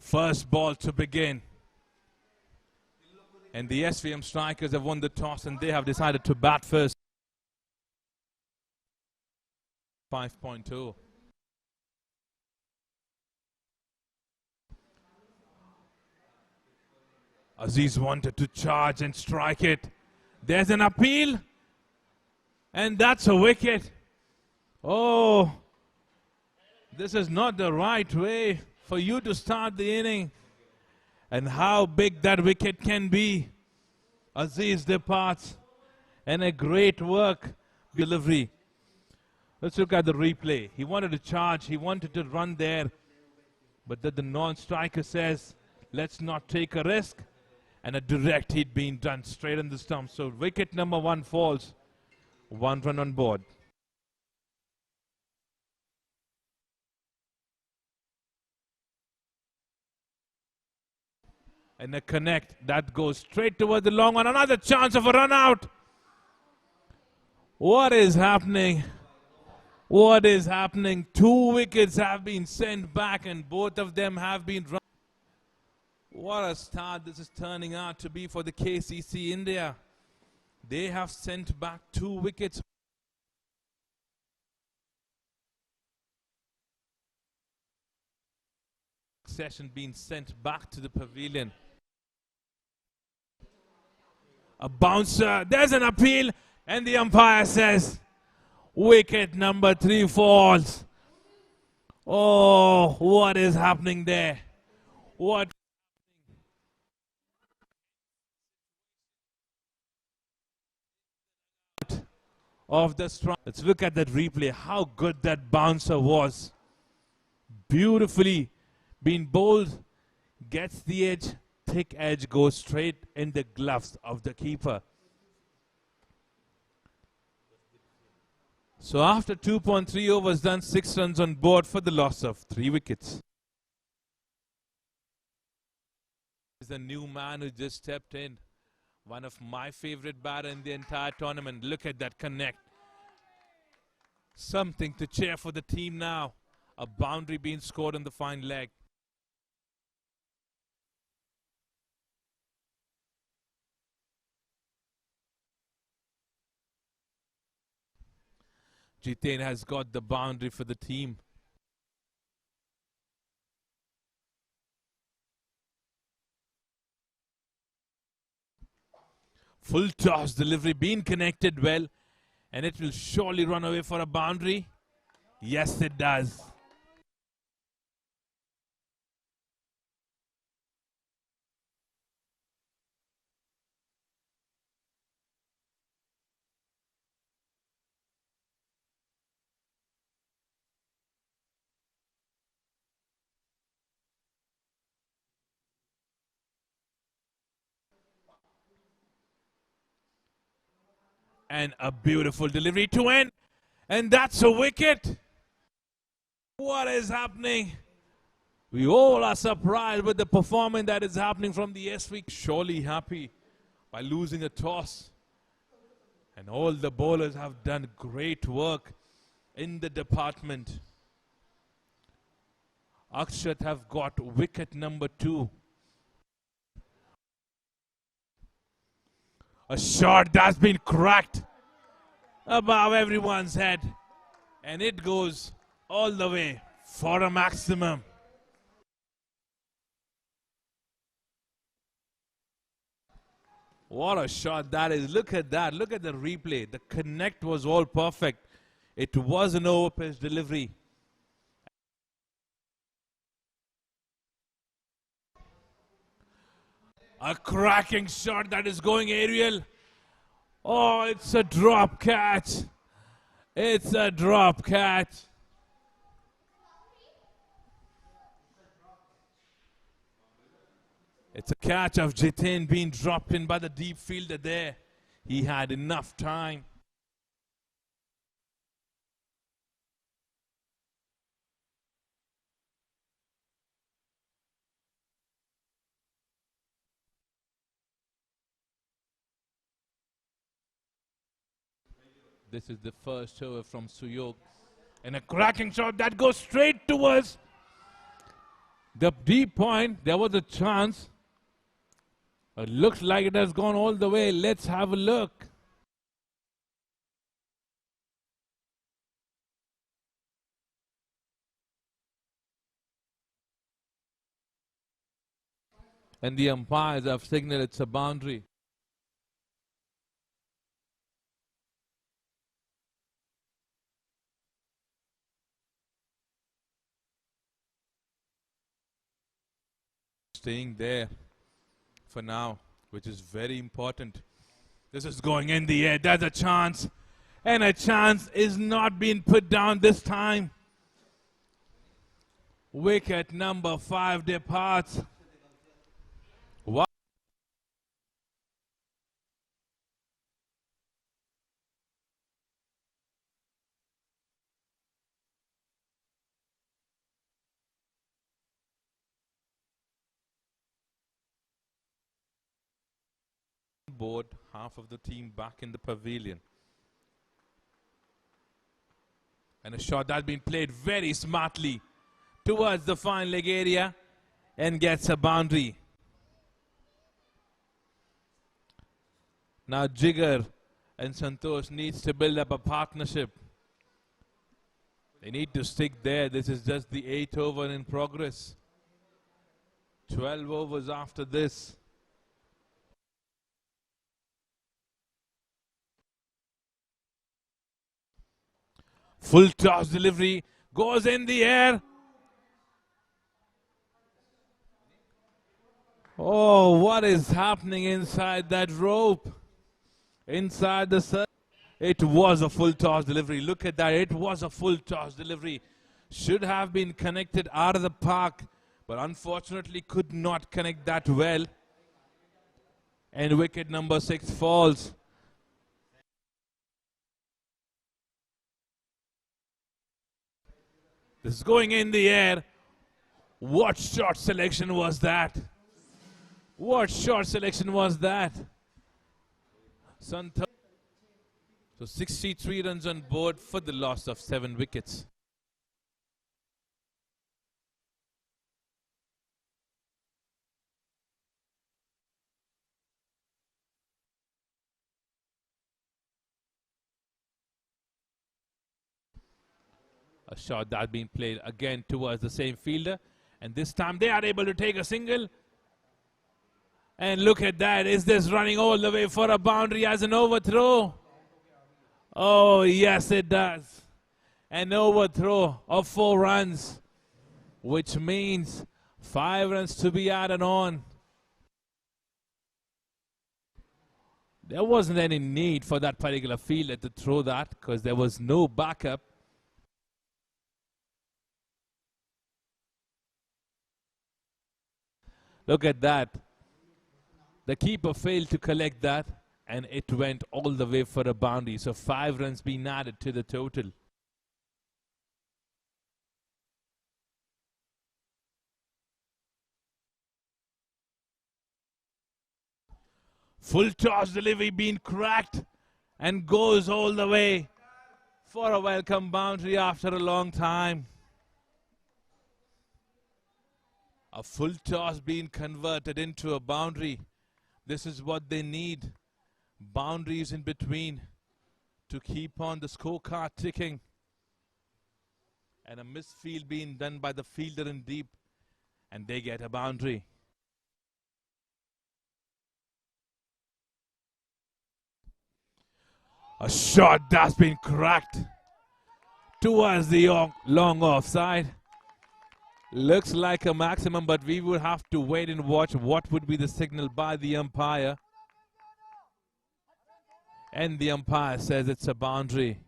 First ball to begin. And the SVM strikers have won the toss and they have decided to bat first. 5.2. Aziz wanted to charge and strike it. There's an appeal. And that's a wicket. Oh, this is not the right way for you to start the inning. And how big that wicket can be. Aziz departs. And a great work delivery. Let's look at the replay. He wanted to charge. He wanted to run there. But the non-striker says, let's not take a risk. And a direct hit being done straight in the stump. So wicket number 1 falls. 1 run on board. And a connect that goes straight towards the long one. Another chance of a run out. What is happening? What is happening? 2 wickets have been sent back and both of them have been run. What a start this is turning out to be for the KCC India. They have sent back 2 wickets. Session being sent back to the pavilion. A bouncer. There's an appeal. And the umpire says, wicket number 3 falls. Oh, what is happening there? What? Of the strike. Let's look at that replay. How good that bouncer was. Beautifully being bowled. Gets the edge. Thick edge goes straight in the gloves of the keeper. So after 2.3 overs done, 6 runs on board for the loss of 3 wickets. Is the new man who just stepped in. One of my favorite batter in the entire tournament. Look at that connect. Something to cheer for the team now. A boundary being scored on the fine leg. Jiten has got the boundary for the team. Full toss delivery being connected well. And it will surely run away for a boundary. Yes, it does. And a beautiful delivery to end. And that's a wicket. What is happening? We all are surprised with the performance that is happening from the SV. Surely happy by losing a toss. And all the bowlers have done great work in the department. Akshat have got wicket number 2. A shot that's been cracked above everyone's head. And it goes all the way for a maximum. What a shot that is. Look at that. Look at the replay. The connect was all perfect. It was an over-pitch delivery. A cracking shot that is going aerial. Oh, it's a drop catch. It's a drop catch. It's a catch of Jiten being dropped in by the deep fielder there. He had enough time. This is the first over from Suyog. And a cracking shot that goes straight towards The deep point, there was a chance. It looks like it has gone all the way. Let's have a look. And the umpires have signaled it's a boundary. Staying there for now, which is very important. This is going in the air. There's a chance. And a chance is not being put down this time. Wicket number 5 departs. What? Board, half of the team back in the pavilion. And a shot that's been played very smartly towards the fine leg area and gets a boundary. Now Jigar and Santosh needs to build up a partnership. They need to stick there. This is just the 8th over in progress. 12 overs after this. Full toss delivery goes in the air. Oh, what is happening inside that rope? Inside the circle. It was a full toss delivery. Look at that. It was a full toss delivery. Should have been connected out of the park, but unfortunately could not connect that well. And wicket number 6 falls. This is going in the air. What shot selection was that? What shot selection was that? So 63 runs on board for the loss of 7 wickets. A shot that being played again towards the same fielder. And this time they are able to take a single. And look at that. Is this running all the way for a boundary as an overthrow? Oh, yes, it does. An overthrow of 4 runs, which means 5 runs to be added on. There wasn't any need for that particular fielder to throw that because there was no backup. Look at that. The keeper failed to collect that, and it went all the way for a boundary. So 5 runs being added to the total. Full toss delivery being cracked and goes all the way for a welcome boundary after a long time. A full toss being converted into a boundary. This is what they need. Boundaries in between to keep on the scorecard ticking. And a misfield being done by the fielder in deep. And they get a boundary. A shot that's been cracked towards the long offside. Looks like a maximum, but we will have to wait and watch what would be the signal by the umpire. And the umpire says it's a boundary.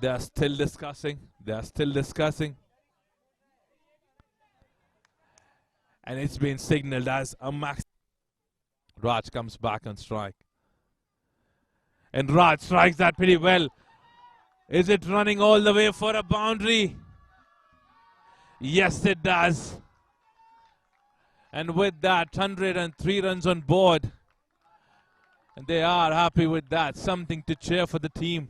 They are still discussing. They are still discussing. And it's been signaled as a max. Raj comes back on strike. And Raj strikes that pretty well. Is it running all the way for a boundary? Yes, it does. And with that, 103 runs on board. And they are happy with that. Something to cheer for the team.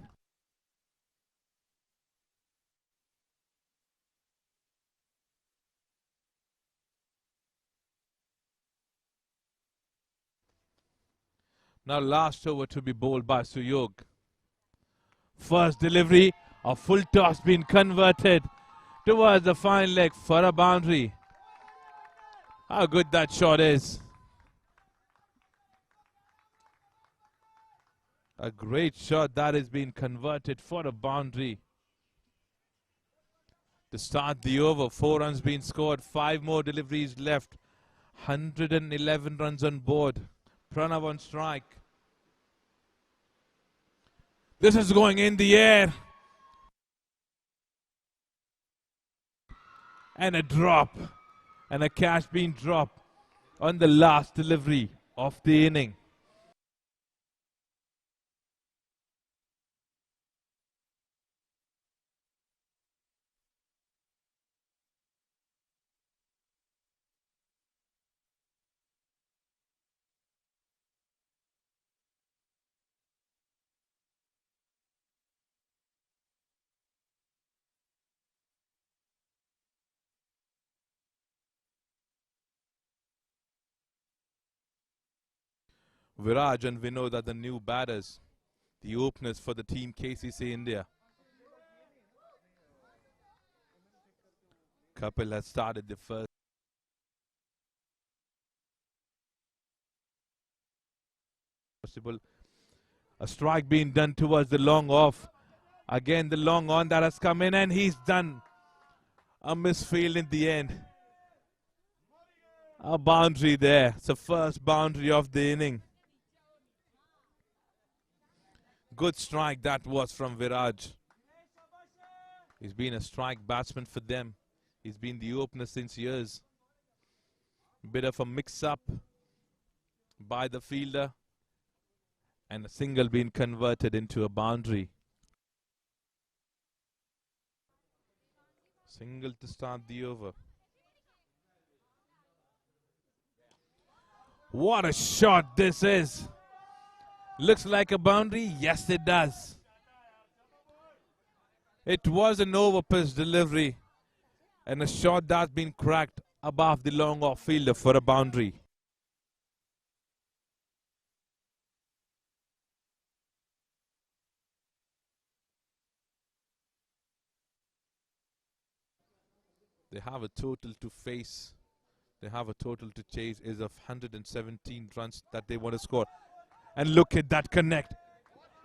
Now last over to be bowled by Suyog. First delivery, a full toss being converted towards the fine leg for a boundary. How good that shot is. A great shot that is being converted for a boundary. To start the over, 4 runs being scored, 5 more deliveries left. 111 runs on board. Pranav on strike. This is going in the air. And a drop. And a catch being dropped on the last delivery of the inning. Viraj and Vinod are the new batters, the openers for the team KCC India. Kapil has started the first. Possible. A strike being done towards the long off. Again the long on that has come in and he's done. A misfield in the end. A boundary there. It's the first boundary of the inning. Good strike that was from Viraj. He's been a strike batsman for them. He's been the opener since years. Bit of a mix-up by the fielder. And a single being converted into a boundary. Single to start the over. What a shot this is. Looks like a boundary. Yes, it does. It was an over-pitch delivery. And a shot that's been cracked above the long off fielder for a boundary. They have a total to face. They have a total to chase is of 117 runs that they want to score. And look at that connect.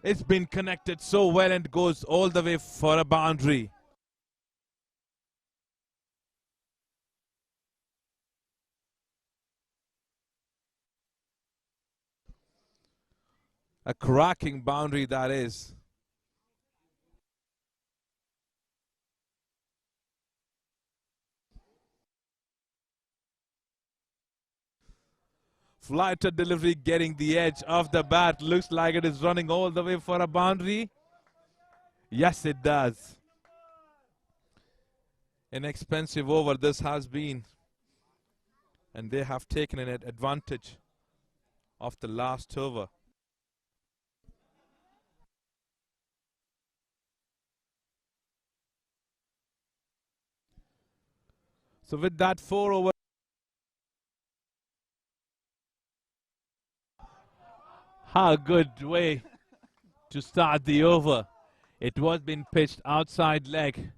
It's been connected so well and goes all the way for a boundary. A cracking boundary that is. Flighted delivery getting the edge of the bat. Looks like it is running all the way for a boundary. Yes, it does. An expensive over this has been. And they have taken an advantage of the last over. So with that 4 over. How good way to start the over. It was being pitched outside leg.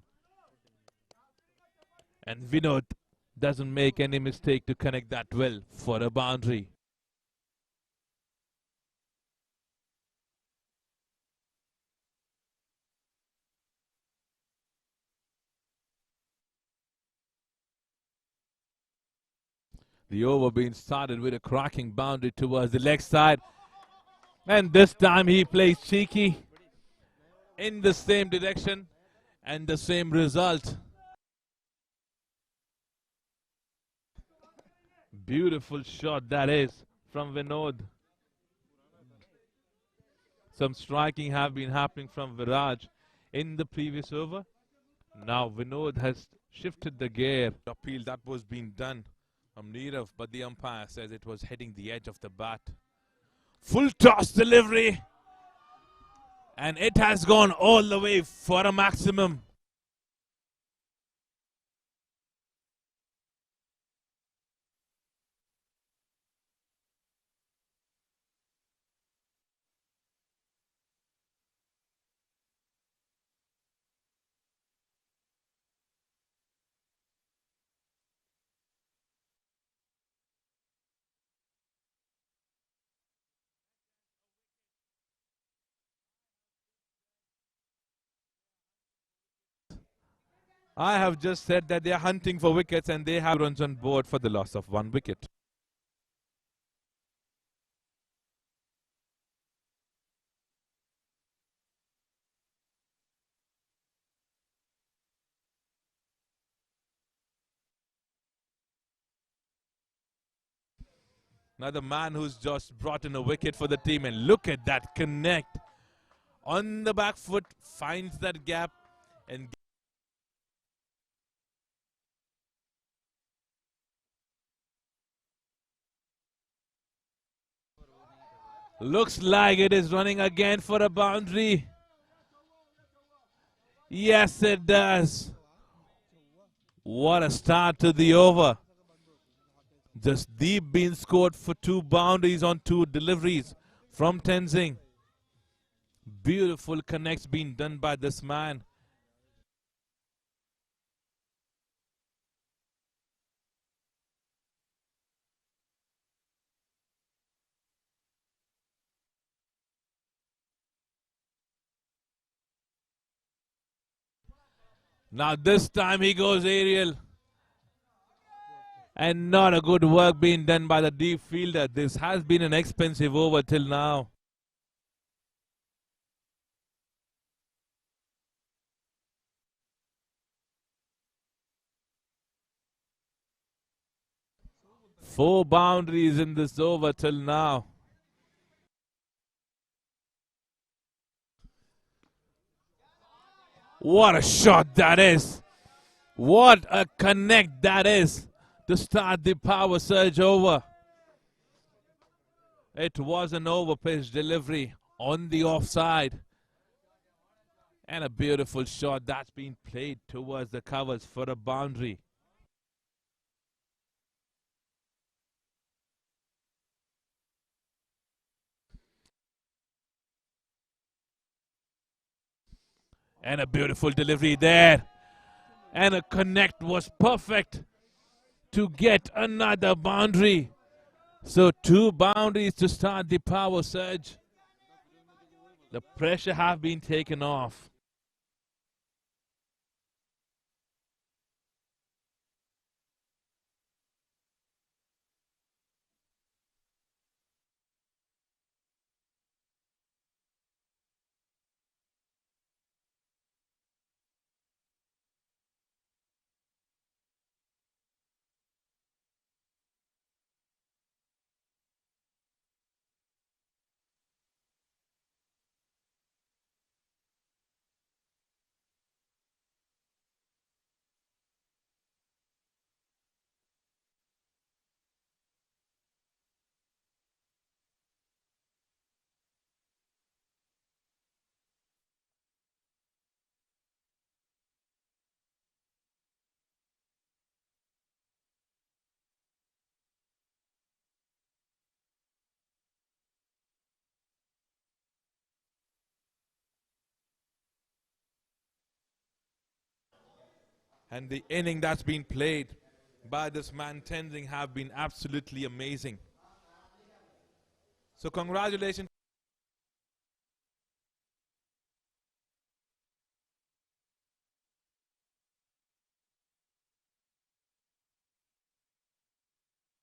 And Vinod doesn't make any mistake to connect that well for a boundary. The over being started with a cracking boundary towards the leg side. And this time he plays cheeky in the same direction and the same result. Beautiful shot that is from Vinod. Some striking have been happening from Viraj in the previous over. Now Vinod has shifted the gear. Appeal that was being done from Nirav, but the umpire says it was hitting the edge of the bat. Full toss delivery. And it has gone all the way for a maximum. I have just said that they are hunting for wickets and they have runs on board for the loss of 1 wicket. Now the man who's just brought in a wicket for the team, and look at that connect. On the back foot, finds that gap and looks like it is running again for a boundary. Yes, it does. What a start to the over. Just deep being scored for 2 boundaries on 2 deliveries from Tenzing. Beautiful connects being done by this man. Now this time he goes aerial. And not a good work being done by the deep fielder. This has been an expensive over till now. Four boundaries in this over till now. What a shot that is. What a connect that is to start the power surge over. It was an over-pitch delivery on the offside. And a beautiful shot that's been played towards the covers for a boundary. And a beautiful delivery there. And a connect was perfect to get another boundary. So 2 boundaries to start the power surge. The pressure have been taken off. And the inning that's been played by this man Tenzing have been absolutely amazing. So congratulations